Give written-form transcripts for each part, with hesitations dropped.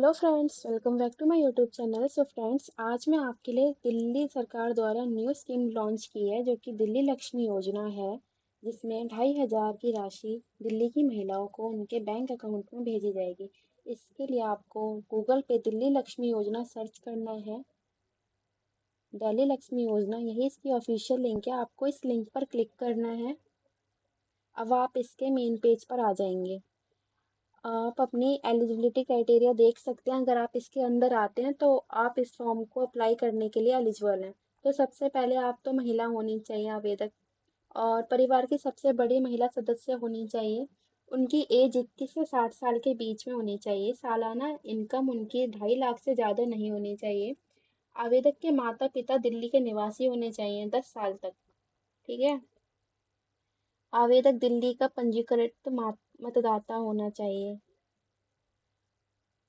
Hello friends, welcome back to my YouTube channel. So friends, आज मैं आपके लिए दिल्ली सरकार द्वारा न्यू स्कीम लॉन्च की है जो कि दिल्ली लक्ष्मी योजना है, जिसमें 2,500 की राशि दिल्ली की महिलाओं को उनके बैंक अकाउंट में भेजी जाएगी। इसके लिए आपको गूगल पे दिल्ली लक्ष्मी योजना सर्च करना है। दिल्ली लक्ष्मी योजना यही इसकी ऑफिशियल लिंक है। आपको इस लिंक पर क्लिक करना है। अब आप इसके मेन पेज पर आ जाएंगे। आप अपनी एलिजिबिलिटी क्राइटेरिया देख सकते हैं। अगर आप इसके अंदर आते हैं तो आप इस फॉर्म को अप्लाई करने के लिए एलिजिबल हैं। तो सबसे पहले आप तो महिला होनी चाहिए आवेदक, और परिवार की सबसे बड़ी महिला सदस्य होनी चाहिए। उनकी एज 21 से 60 साल के बीच में होनी चाहिए। सालाना इनकम उनकी 2.5 लाख से ज़्यादा नहीं होनी चाहिए। आवेदक के माता पिता दिल्ली के निवासी होने चाहिए 10 साल तक। ठीक है। आवेदक दिल्ली का पंजीकृत मतदाता होना चाहिए।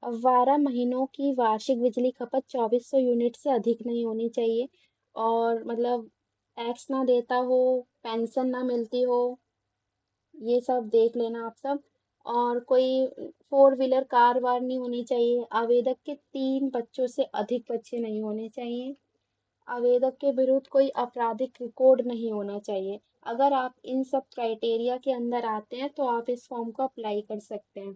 अब 12 महीनों की वार्षिक बिजली खपत 2400 यूनिट से अधिक नहीं होनी चाहिए। और मतलब टैक्स ना देता हो, पेंशन ना मिलती हो, ये सब देख लेना आप सब। और कोई 4 व्हीलर कार वार नहीं होनी चाहिए। आवेदक के 3 बच्चों से अधिक बच्चे नहीं होने चाहिए। आवेदक के विरुद्ध कोई आपराधिक रिकॉर्ड नहीं होना चाहिए। अगर आप इन सब क्राइटेरिया के अंदर आते हैं तो आप इस फॉर्म को अप्लाई कर सकते हैं।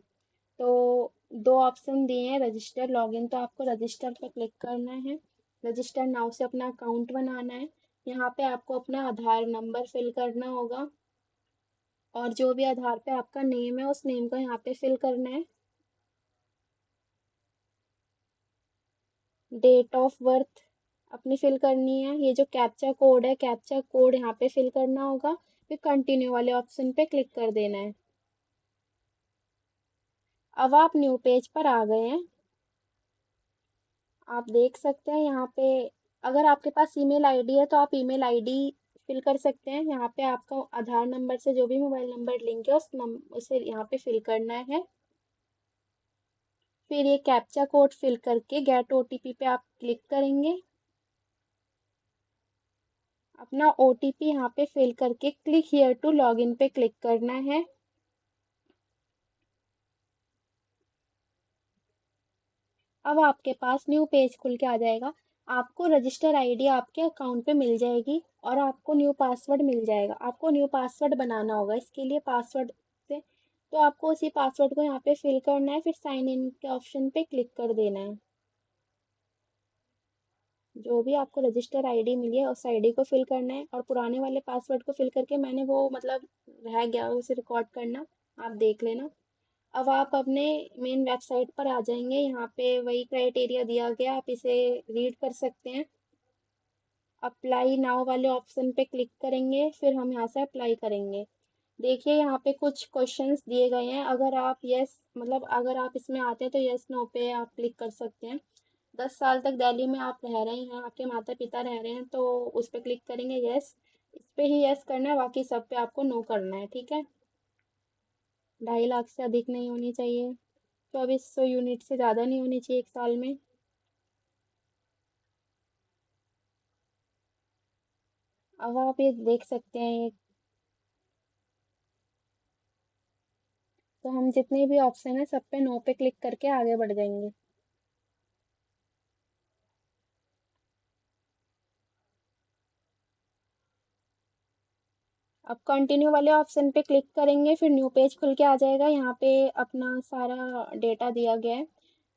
तो दो ऑप्शन दिए हैं, रजिस्टर लॉगिन। तो आपको रजिस्टर पर क्लिक करना है। रजिस्टर नाउ से अपना अकाउंट बनाना है। यहाँ पे आपको अपना आधार नंबर फिल करना होगा, और जो भी आधार पे आपका नेम है उस नेम को यहाँ पे फिल करना है। डेट ऑफ बर्थ अपनी फिल करनी है। ये जो कैप्चा कोड है, कैप्चा कोड यहाँ पे फिल करना होगा। फिर कंटिन्यू वाले ऑप्शन पे क्लिक कर देना है। अब आप न्यू पेज पर आ गए हैं। आप देख सकते हैं यहाँ पे, अगर आपके पास ईमेल आईडी है तो आप ईमेल आईडी फिल कर सकते हैं। यहाँ पे आपका आधार नंबर से जो भी मोबाइल नंबर लिंक है उसे यहाँ पे फिल करना है। फिर ये कैप्चा कोड फिल करके गेट ओटीपी पे आप क्लिक करेंगे। अपना ओटीपी यहाँ पे फिल करके click here to log in पे क्लिक करना है। अब आपके पास न्यू पेज खुल के आ जाएगा। आपको रजिस्टर आईडी आपके अकाउंट पे मिल जाएगी, और आपको न्यू पासवर्ड मिल जाएगा। आपको न्यू पासवर्ड बनाना होगा। इसके लिए पासवर्ड से तो आपको उसी पासवर्ड को यहाँ पे फिल करना है। फिर साइन इन के ऑप्शन पे क्लिक कर देना है। जो भी आपको रजिस्टर आईडी मिली है उस आईडी को फिल करना है, और पुराने वाले पासवर्ड को फिल करके मैंने वो मतलब रह गया उसे रिकॉर्ड करना, आप देख लेना। अब आप अपने मेन वेबसाइट पर आ जाएंगे। यहाँ पे वही क्राइटेरिया दिया गया, आप इसे रीड कर सकते हैं। अप्लाई नाउ वाले ऑप्शन पे क्लिक करेंगे, फिर हम यहाँ से अप्लाई करेंगे। देखिए यहाँ पे कुछ क्वेश्चंस दिए गए हैं। अगर आप यस मतलब अगर आप इसमें आते हैं तो यस नो पे आप क्लिक कर सकते हैं। 10 साल तक दिल्ली में आप रह रहे हैं, आपके माता पिता रह रहे हैं, तो उस पर क्लिक करेंगे यस। इस पे ही यस करना है, बाकी सब पे आपको नो करना है। ठीक है। 2.5 लाख से अधिक नहीं होनी चाहिए। 2400 यूनिट से ज़्यादा नहीं होनी चाहिए एक साल में। अब आप ये देख सकते हैं तो हम जितने भी ऑप्शन है सब पे नो पे क्लिक करके आगे बढ़ जाएंगे। अब कंटिन्यू वाले ऑप्शन पे क्लिक करेंगे, फिर न्यू पेज खुल के आ जाएगा। यहाँ पे अपना सारा डेटा दिया गया है।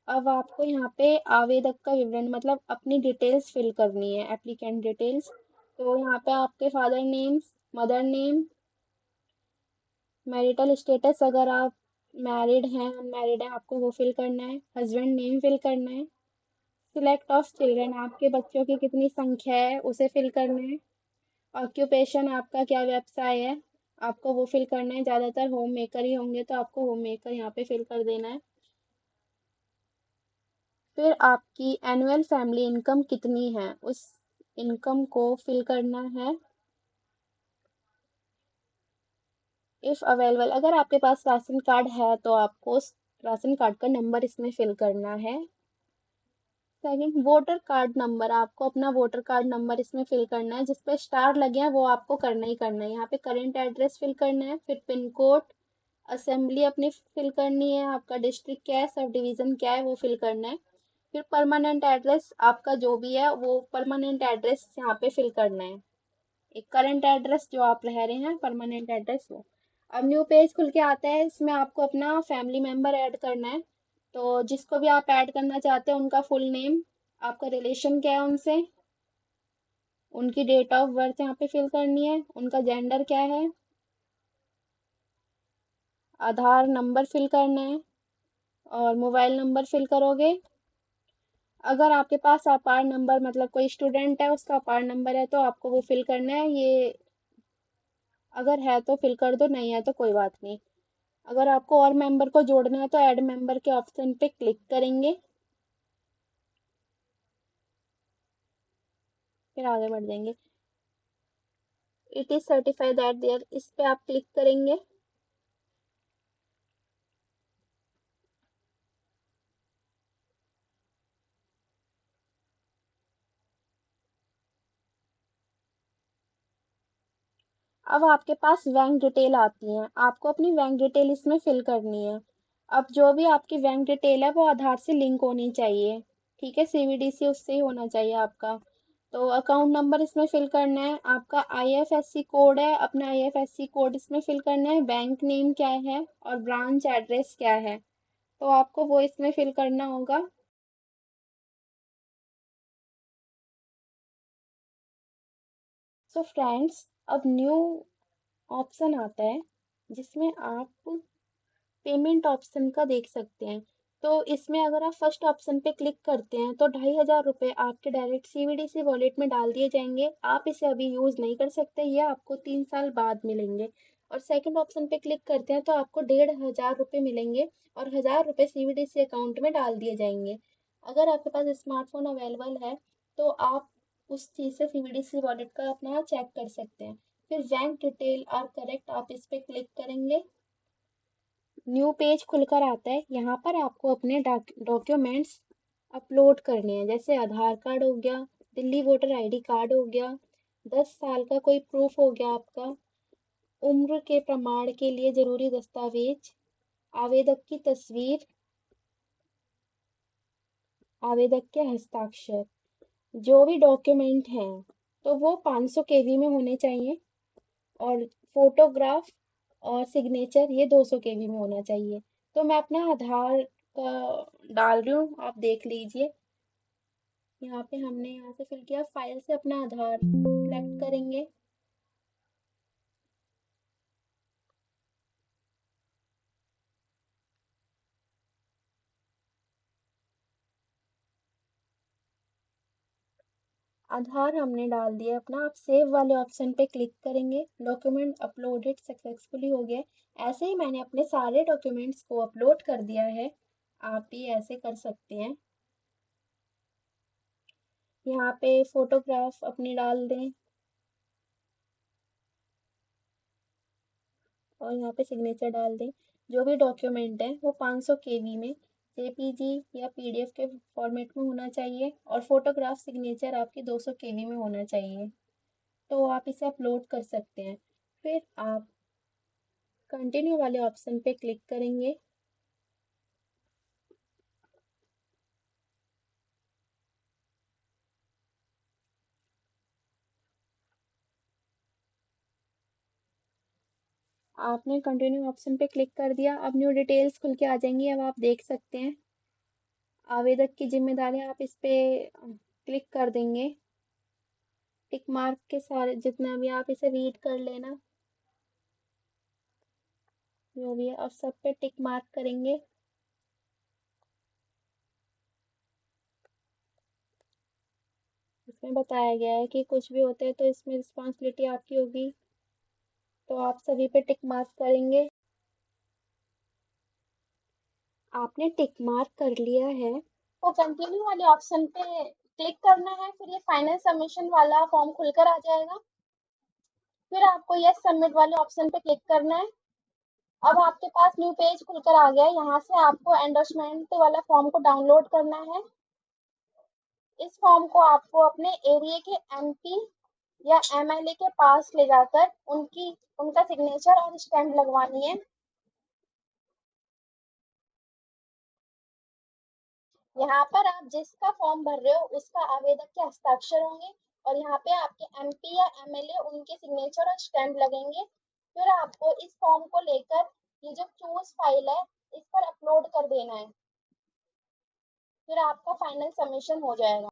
अब आपको यहाँ पे आवेदक का विवरण मतलब अपनी डिटेल्स फिल करनी है, एप्लीकेंट डिटेल्स। तो यहाँ पे आपके father name, mother name, marital status, अगर आप मैरिड हैं अनमैरिड हैं आपको वो फिल करना है। हस्बैंड नेम फिल करना है। सिलेक्ट ऑफ चिल्ड्रन, आपके बच्चों की कितनी संख्या है उसे फिल करना है। ऑक्यूपेशन, आपका क्या व्यवसाय है, आपको वो फिल करना है। ज़्यादातर होम मेकर ही होंगे तो आपको होम मेकर यहाँ पे फिल कर देना है। फिर आपकी एनुअल फैमिली इनकम कितनी है उस इनकम को फिल करना है। इफ़ अवेलेबल, अगर आपके पास राशन कार्ड है तो आपको उस राशन कार्ड का नंबर इसमें फिल करना है। सेकंड, वोटर कार्ड नंबर, आपको अपना वोटर कार्ड नंबर इसमें फिल करना है। जिस पे स्टार लगे हैं वो आपको करना ही करना है। यहाँ पे करेंट एड्रेस फिल करना है। फिर पिन कोड, असेंबली अपनी फिल करनी है, आपका डिस्ट्रिक्ट क्या है, सब डिवीजन क्या है वो फिल करना है। फिर परमानेंट एड्रेस आपका जो भी है वो परमानेंट एड्रेस यहाँ पे फिल करना है। एक करंट एड्रेस जो आप रह रहे हैं, परमानेंट एड्रेस वो। अब न्यू पेज खुल के आता है, इसमें आपको अपना फैमिली मेंबर ऐड करना है। तो जिसको भी आप ऐड करना चाहते हैं उनका फुल नेम, आपका रिलेशन क्या है उनसे, उनकी डेट ऑफ बर्थ यहाँ पे फिल करनी है, उनका जेंडर क्या है, आधार नंबर फिल करना है और मोबाइल नंबर फिल करोगे। अगर आपके पास अपार नंबर मतलब कोई स्टूडेंट है उसका अपार नंबर है तो आपको वो फिल करना है। ये अगर है तो फिल कर दो, नहीं है तो कोई बात नहीं। अगर आपको और मेंबर को जोड़ना है तो ऐड मेंबर के ऑप्शन पे क्लिक करेंगे, फिर आगे बढ़ जाएंगे। It is certified that there, इस पे आप क्लिक करेंगे। अब आपके पास बैंक डिटेल आती है, आपको अपनी बैंक डिटेल इसमें फिल करनी है। अब जो भी आपकी बैंक डिटेल है वो आधार से लिंक होनी चाहिए, ठीक है, सीवीडीसी उससे ही होना चाहिए आपका। तो अकाउंट नंबर इसमें फिल करना है, आपका आईएफएससी कोड है, अपना आईएफएससी कोड इसमें फिल करना है, बैंक नेम क्या है और ब्रांच एड्रेस क्या है, तो आपको वो इसमें फिल करना होगा। सो फ्रेंड्स, अब न्यू ऑप्शन आता है जिसमें आप पेमेंट ऑप्शन का देख सकते हैं। तो इसमें अगर आप फर्स्ट ऑप्शन पे क्लिक करते हैं तो 2500 रुपये आपके डायरेक्ट सीवीडीसी वॉलेट में डाल दिए जाएंगे। आप इसे अभी यूज़ नहीं कर सकते, ये आपको 3 साल बाद मिलेंगे। और सेकंड ऑप्शन पे क्लिक करते हैं तो आपको 1500 रुपये मिलेंगे और 1000 रुपये सीवीडीसी अकाउंट में डाल दिए जाएंगे। अगर आपके पास स्मार्टफोन अवेलेबल है तो आप उस चीज़ से सीवीडीसी वॉलेट का अपना चेक कर सकते हैं। फिर बैंक डिटेल आर करेक्ट, आप इस पे क्लिक करेंगे। न्यू पेज खुलकर आता है, यहाँ पर आपको अपने डॉक्यूमेंट्स अपलोड करने हैं, जैसे आधार कार्ड हो गया, दिल्ली वोटर आईडी कार्ड हो गया, 10 साल का कोई प्रूफ हो गया आपका, उम्र के प्रमाण के लिए जरूरी दस्तावेज, आवेदक की तस्वीर, आवेदक के हस्ताक्षर, जो भी डॉक्यूमेंट हैं तो वो 500 केबी में होने चाहिए। और फोटोग्राफ और सिग्नेचर ये 200 केबी में होना चाहिए। तो मैं अपना आधार का डाल रही हूँ, आप देख लीजिए। यहाँ पे हमने यहाँ से फिल किया, फाइल से अपना आधार सेलेक्ट करेंगे। आधार हमने डाल दिया अपना, आप सेव वाले ऑप्शन पे क्लिक करेंगे। डॉक्यूमेंट अपलोडेड सक्सेसफुली हो गया। ऐसे ही मैंने अपने सारे डॉक्यूमेंट्स को अपलोड कर दिया है, आप भी ऐसे कर सकते हैं। यहाँ पे फोटोग्राफ अपनी डाल दें और यहाँ पे सिग्नेचर डाल दें। जो भी डॉक्यूमेंट है वो 500 केबी में जेपीजी या पीडीएफ के फॉर्मेट में होना चाहिए और फोटोग्राफ सिग्नेचर आपकी 200 केबी में होना चाहिए। तो आप इसे अपलोड कर सकते हैं। फिर आप कंटिन्यू वाले ऑप्शन पे क्लिक करेंगे। आपने कंटिन्यू ऑप्शन पे क्लिक कर दिया, अब न्यू डिटेल्स खुल के आ जाएंगी। अब आप देख सकते हैं आवेदक की जिम्मेदारियां, आप इस पे क्लिक कर देंगे। टिक मार्क के सारे जितना भी आप इसे रीड कर लेना, जो भी है, और सब पे टिक मार्क करेंगे। इसमें बताया गया है कि कुछ भी होता है तो इसमें रिस्पॉन्सिबिलिटी आपकी होगी, तो आप सभी पे टिक मार्क करेंगे। आपने टिक मार्क कर लिया है तो कंटिन्यू वाले ऑप्शन पे क्लिक करना है। फिर ये फाइनल सबमिशन वाला फॉर्म खुलकर आ जाएगा। फिर आपको यस सबमिट वाले ऑप्शन पे क्लिक करना है। अब आपके पास न्यू पेज खुलकर आ गया है, यहाँ से आपको एंडोर्समेंट वाला फॉर्म को डाउनलोड करना है। इस फॉर्म को आपको अपने एरिया के एमपी या एमएलए के पास ले जाकर उनका सिग्नेचर और स्टैम्प लगवानी है। यहाँ पर आप जिसका फॉर्म भर रहे हो उसका आवेदक के हस्ताक्षर होंगे और यहाँ पे आपके एमपी या एमएलए उनके सिग्नेचर और स्टैम्प लगेंगे। फिर आपको इस फॉर्म को लेकर ये जो चूज फाइल है इस पर अपलोड कर देना है। फिर आपका फाइनल सबमिशन हो जाएगा।